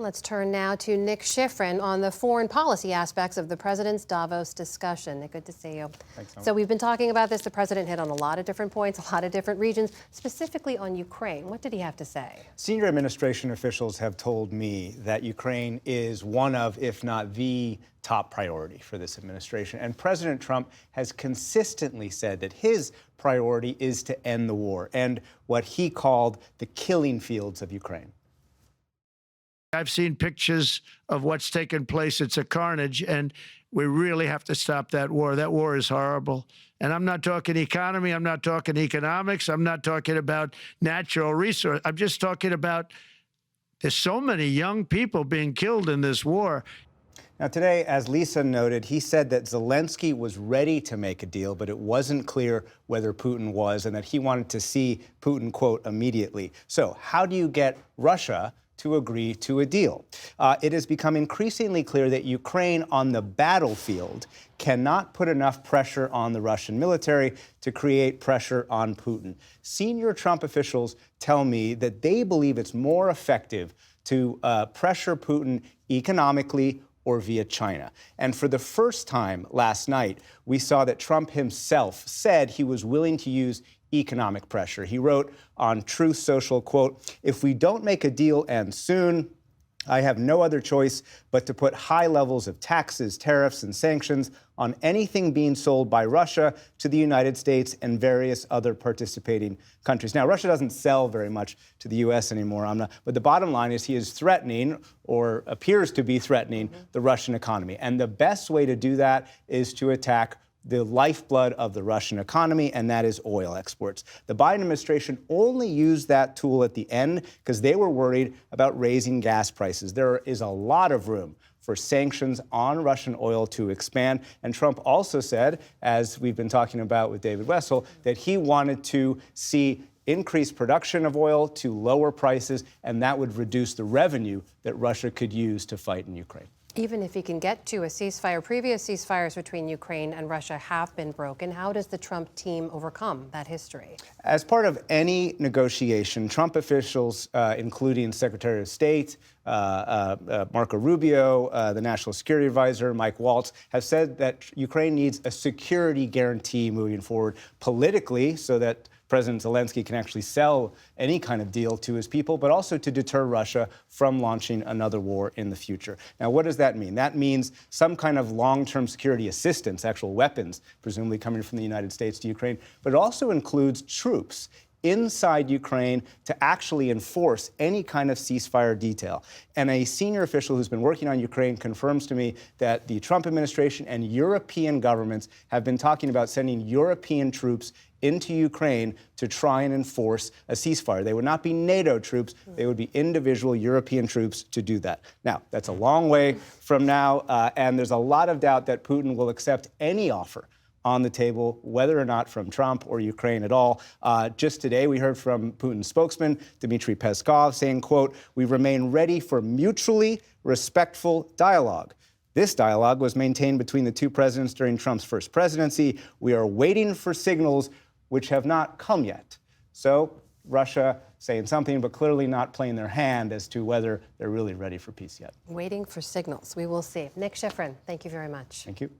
Let's turn now to Nick Schifrin on the foreign policy aspects of the president's Davos discussion. Nick, good to see you. Thanks, so we've been talking about this. The president hit on a lot of different points, a lot of different regions, specifically on Ukraine. What did he have to say? Senior administration officials have told me that Ukraine is one of, if not the top priority for this administration. And President Trump has consistently said that his priority is to end the war and what he called the killing fields of Ukraine. I've seen pictures of what's taken place. It's a carnage, and we really have to stop that war. That war is horrible. And I'm not talking economy. I'm not talking economics. I'm not talking about natural resource. I'm just talking about there's so many young people being killed in this war. Now, today, as Lisa noted, he said that Zelensky was ready to make a deal, but it wasn't clear whether Putin was, and that he wanted to see Putin, quote, immediately. So how do you get Russia to agree to a deal? It has become increasingly clear that Ukraine on the battlefield cannot put enough pressure on the Russian military to create pressure on Putin. Senior Trump officials tell me that they believe it's more effective to pressure Putin economically or via China. And for the first time last night, we saw that Trump himself said he was willing to use economic pressure. He wrote on Truth Social, quote, "If we don't make a deal and soon, I have no other choice but to put high levels of taxes, tariffs, and sanctions on anything being sold by Russia to the United States and various other participating countries." Now, Russia doesn't sell very much to the U.S. anymore, but the bottom line is he is threatening, or appears to be threatening, the Russian economy. And the best way to do that is to attack the lifeblood of the Russian economy, and that is oil exports. The Biden administration only used that tool at the end because they were worried about raising gas prices. There is a lot of room for sanctions on Russian oil to expand. And Trump also said, as we've been talking about with David Wessel, that he wanted to see increased production of oil to lower prices, and that would reduce the revenue that Russia could use to fight in Ukraine. Even if he can get to a ceasefire, previous ceasefires between Ukraine and Russia have been broken. How does the Trump team overcome that history? As part of any negotiation, Trump officials, including Secretary of State Marco Rubio, the National Security Advisor, Mike Waltz, have said that Ukraine needs a security guarantee moving forward politically so that President Zelensky can actually sell any kind of deal to his people, but also to deter Russia from launching another war in the future. Now, what does that mean? That means some kind of long-term security assistance, actual weapons, presumably coming from the United States to Ukraine, but it also includes troops inside Ukraine to actually enforce any kind of ceasefire detail. And a senior official who's been working on Ukraine confirms to me that the Trump administration and European governments have been talking about sending European troops into Ukraine to try and enforce a ceasefire. They would not be NATO troops. They would be individual European troops to do that. Now, that's a long way from now, and there's a lot of doubt that Putin will accept any offer on the table, whether or not from Trump or Ukraine at all. Just today, we heard from Putin's spokesman, Dmitry Peskov, saying, quote, "We remain ready for mutually respectful dialogue. This dialogue was maintained between the two presidents during Trump's first presidency. We are waiting for signals which have not come yet." So Russia saying something, but clearly not playing their hand as to whether they're really ready for peace yet. Waiting for signals. We will see. Nick Schifrin, thank you very much. Thank you.